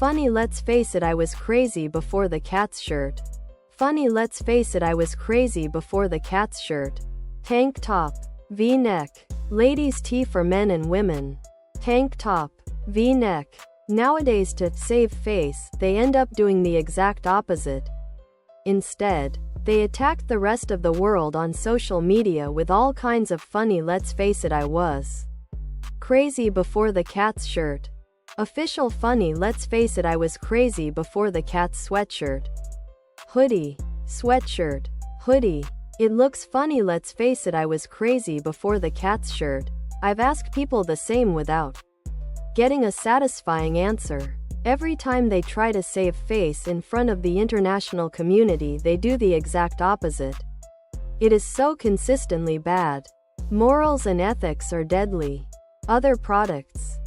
Funny, let's face it, I was crazy before the cat's shirt. Funny, let's face it, I was crazy before the cat's shirt. Tank top, V-neck. Ladies' tee for men and women. Tank top, V-neck. Nowadays, to save face, they end up doing the exact opposite. Instead, they attacked the rest of the world on social media with all kinds of funny let's face it, I was crazy before the cat's shirt. Official funny let's face it, I was crazy before the cat's sweatshirt. Hoodie, sweatshirt, hoodie. It looks funny, let's face it, I was crazy before the cat's shirt. I've asked people the same without getting a satisfying answer. Every time they try to save face in front of the international community, they do the exact opposite. It is so consistently bad. Morals and ethics are deadly. Other products.